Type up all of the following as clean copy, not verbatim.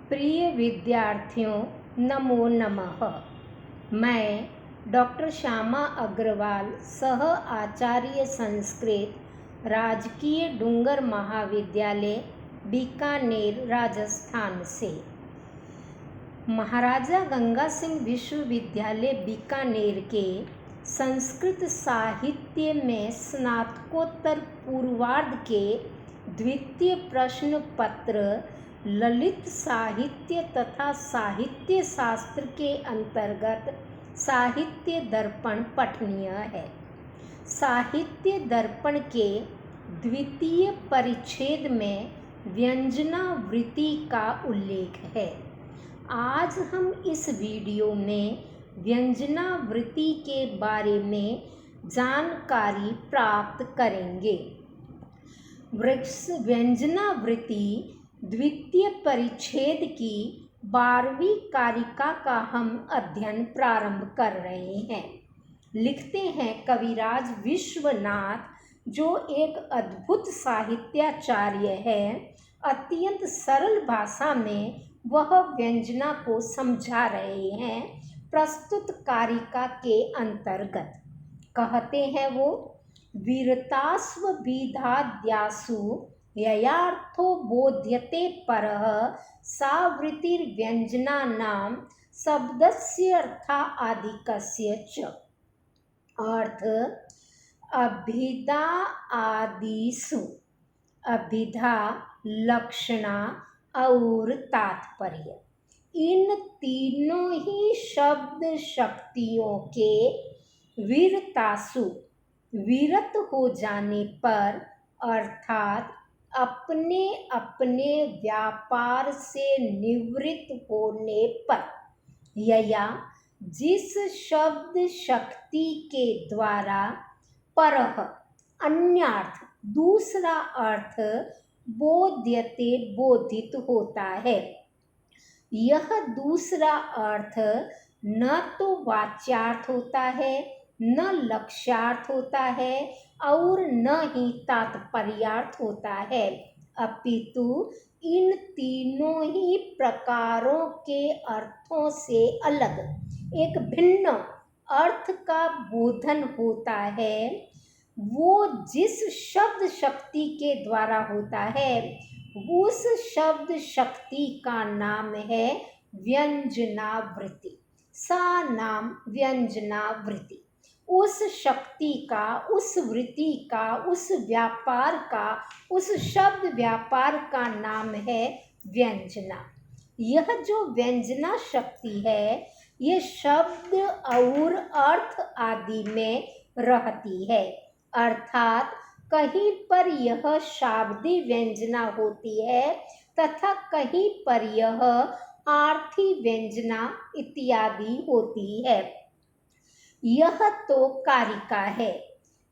प्रिय विद्यार्थियों, नमो नमः। मैं डॉक्टर श्यामा अग्रवाल, सह आचार्य संस्कृत, राजकीय डूंगर महाविद्यालय, बीकानेर, राजस्थान से महाराजा गंगा सिंह विश्वविद्यालय बीकानेर के संस्कृत साहित्य में स्नातकोत्तर पूर्वार्ध के द्वितीय प्रश्न पत्र ललित साहित्य तथा साहित्य शास्त्र के अंतर्गत साहित्य दर्पण पठनीय है। साहित्य दर्पण के द्वितीय परिच्छेद में व्यंजनावृत्ति का उल्लेख है। आज हम इस वीडियो में व्यंजनावृत्ति के बारे में जानकारी प्राप्त करेंगे। व्यंजनावृत्ति द्वितीय परिच्छेद की 12वीं कारिका का हम अध्ययन प्रारंभ कर रहे हैं। लिखते हैं कविराज विश्वनाथ, जो एक अद्भुत साहित्याचार्य है। अत्यंत सरल भाषा में वह व्यंजना को समझा रहे हैं प्रस्तुत कारिका के अंतर्गत। कहते हैं वो, वीरतास्व विधाद्यासु ययार्थो बोध्यते परः सावृत्तिर्व्यंजनानां शब्दस्य अर्था आदिकस्य च। अर्थ अभिधा आदिसु, अभिधा, लक्षणा और तात्पर्य, इन तीनों ही शब्द शक्तियों के वीरतासु, विरत हो जाने पर, अर्थात अपने अपने व्यापार से निवृत्त होने पर, यया, जिस शब्द शक्ति के द्वारा, परः, अन्यार्थ, दूसरा अर्थ, बोध्यते, बोधित होता है। यह दूसरा अर्थ न तो वाच्यार्थ होता है, न लक्ष्यार्थ होता है और न ही तात्पर्यार्थ होता है, अपितु इन तीनों ही प्रकारों के अर्थों से अलग एक भिन्न अर्थ का बोधन होता है। वो जिस शब्द शक्ति के द्वारा होता है, उस शब्द शक्ति का नाम है व्यंजनावृत्ति। सा नाम व्यंजनावृत्ति। उस शक्ति का, उस वृत्ति का, उस व्यापार का, उस शब्द व्यापार का नाम है व्यंजना। यह जो व्यंजना शक्ति है, ये शब्द और अर्थ आदि में रहती है। अर्थात कहीं पर यह शाब्दी व्यंजना होती है तथा कहीं पर यह आर्थी व्यंजना इत्यादि होती है। यह तो कारिका है।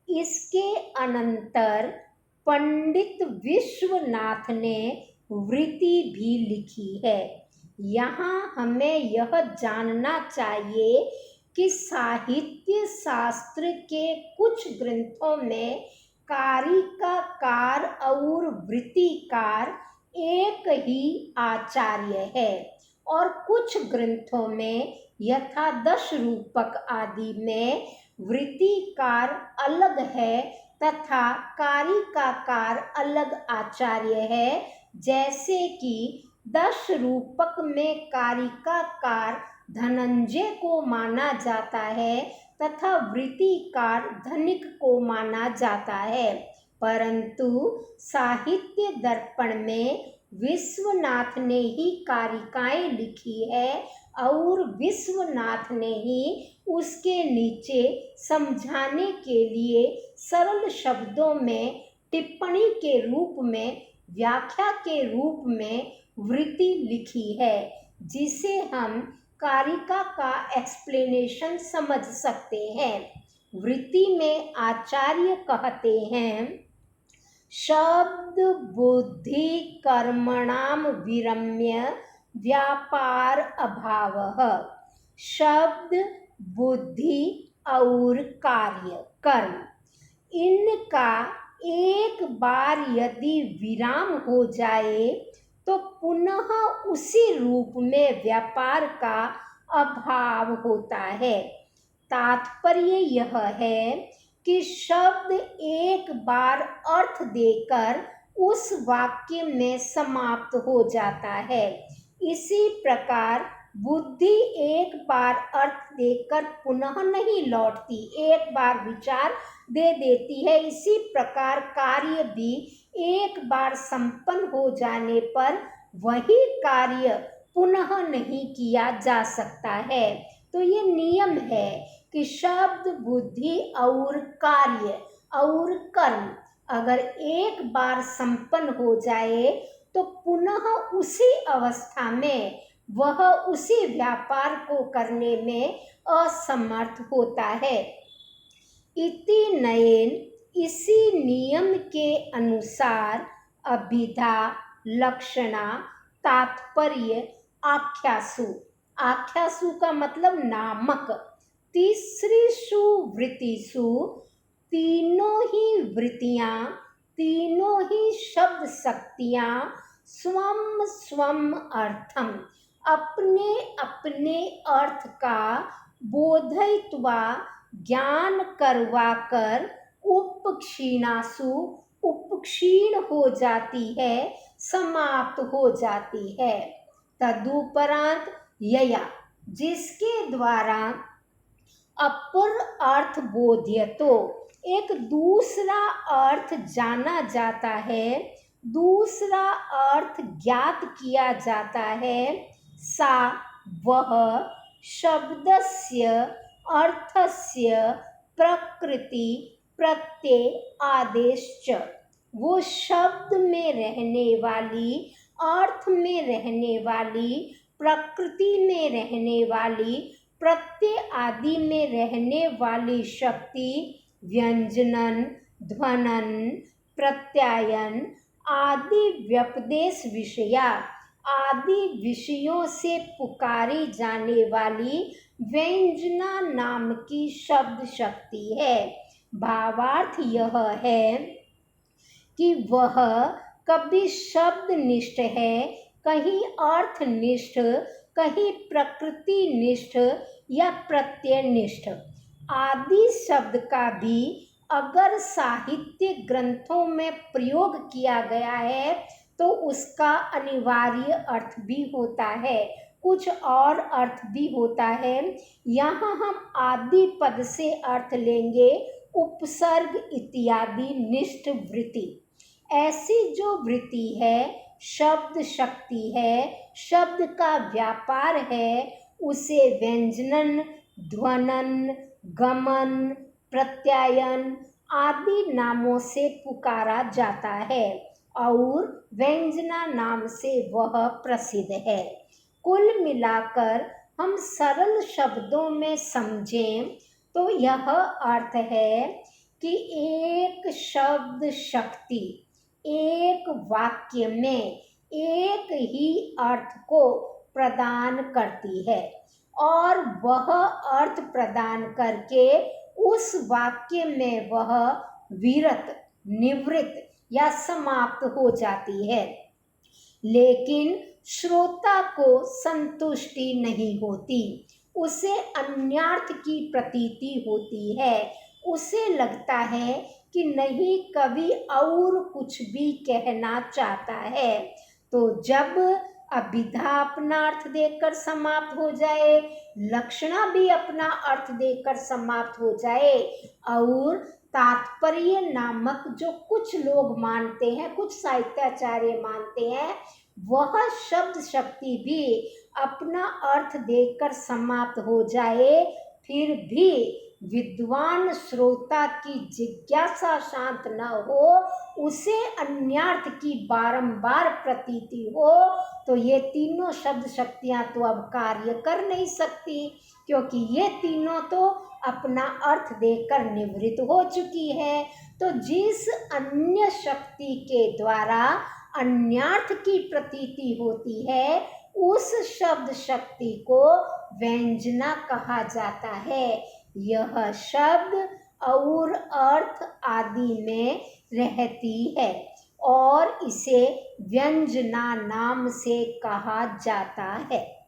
इसके अनंतर पंडित विश्वनाथ ने वृत्ति भी लिखी है। यहाँ हमें यह जानना चाहिए कि साहित्य शास्त्र के कुछ ग्रंथों में कारिकाकार और वृत्तिकार एक ही आचार्य है और कुछ ग्रंथों में यथा दश रूपक आदि में वृत्तिकार अलग है तथा कारिकाकार अलग आचार्य है। जैसे कि दश रूपक में कारिकाकार धनंजय को माना जाता है तथा वृत्तिकार धनिक को माना जाता है। परंतु साहित्य दर्पण में विश्वनाथ ने ही कारिकाएं लिखी है और विश्वनाथ ने ही उसके नीचे समझाने के लिए सरल शब्दों में टिप्पणी के रूप में, व्याख्या के रूप में वृत्ति लिखी है, जिसे हम कारिका का एक्सप्लेनेशन समझ सकते हैं। वृत्ति में आचार्य कहते हैं, शब्द बुद्धि कर्मणाम विरम्य व्यापार अभावः। शब्द, बुद्धि और कार्य, कर्म, इनका एक बार यदि विराम हो जाए तो पुनः उसी रूप में व्यापार का अभाव होता है। तात्पर्य यह है कि शब्द एक बार अर्थ देकर उस वाक्य में समाप्त हो जाता है। इसी प्रकार बुद्धि एक बार अर्थ देकर पुनः नहीं लौटती, एक बार विचार दे देती है। इसी प्रकार कार्य भी एक बार संपन्न हो जाने पर वही कार्य पुनः नहीं किया जा सकता है। तो ये नियम है कि शब्द, बुद्धि और कार्य और कर्म अगर एक बार संपन्न हो जाए तो पुनः उसी अवस्था में वह उसी व्यापार को करने में असमर्थ होता है। इति नयेन, इसी नियम के अनुसार अभिधा, लक्षणा, तात्पर्य, आख्यासु, आख्यासु का मतलब नामक, तीसरीषु वृत्तिषु, तीनों ही वृत्तियां, तीनों ही शब्द शक्तियां स्वम स्वम अर्थम, अपने अपने अर्थ का बोधयित्वा, ज्ञान करवाकर उपक्षीणासु, उपक्षीण हो जाती है, समाप्त हो जाती है। तदुपरांत यया, जिसके द्वारा अपर अर्थ बोध्यतो, एक दूसरा अर्थ जाना जाता है, दूसरा अर्थ ज्ञात किया जाता है, सा वह शब्दस्य अर्थस्य प्रकृति प्रत्यय आदेश्च, वो शब्द में रहने वाली, अर्थ में रहने वाली, प्रकृति में रहने वाली, प्रत्यय आदि में रहने वाली शक्ति व्यंजनन, ध्वनन, प्रत्यायन आदि व्यपदेश विषया, आदि विषयों से पुकारी जाने वाली व्यंजना नाम की शब्द शक्ति है। भावार्थ यह है कि वह कभी शब्द निष्ठ है, कहीं अर्थ निष्ठ, कहीं प्रकृति निष्ठ या प्रत्यय निष्ठ। आदि शब्द का भी अगर साहित्य ग्रंथों में प्रयोग किया गया है तो उसका अनिवार्य अर्थ भी होता है, कुछ और अर्थ भी होता है। यहाँ हम आदि पद से अर्थ लेंगे उपसर्ग इत्यादि निष्ठ वृत्ति। ऐसी जो वृत्ति है, शब्द शक्ति है, शब्द का व्यापार है, उसे व्यंजनन, ध्वनन, गमन, प्रत्यायन आदि नामों से पुकारा जाता है और व्यंजना नाम से वह प्रसिद्ध है। कुल मिलाकर हम सरल शब्दों में समझें तो यह अर्थ है कि एक शब्द शक्ति एक वाक्य में एक ही अर्थ को प्रदान करती है और वह अर्थ प्रदान करके उस वाक्य में वह विरत, निवृत्त या समाप्त हो जाती है। लेकिन श्रोता को संतुष्टि नहीं होती, उसे अन्यार्थ की प्रतीति होती है, उसे लगता है कि नहीं कवि और कुछ भी कहना चाहता है। तो जब अभिधा अपना अर्थ देकर समाप्त हो जाए, लक्षणा भी अपना अर्थ देकर समाप्त हो जाए और तात्पर्य नामक जो कुछ लोग मानते हैं, कुछ साहित्याचार्य मानते हैं, वह शब्द शक्ति भी अपना अर्थ देकर समाप्त हो जाए, फिर भी विद्वान श्रोता की जिज्ञासा शांत न हो, उसे अन्यार्थ की बारंबार प्रतीति हो, तो ये तीनों शब्द शक्तियां तो अब कार्य कर नहीं सकती, क्योंकि ये तीनों तो अपना अर्थ देकर निवृत्त हो चुकी है। तो जिस अन्य शक्ति के द्वारा अन्यार्थ की प्रतीति होती है, उस शब्द शक्ति को व्यंजना कहा जाता है। यह शब्द और अर्थ आदि में रहती है और इसे व्यंजना नाम से कहा जाता है।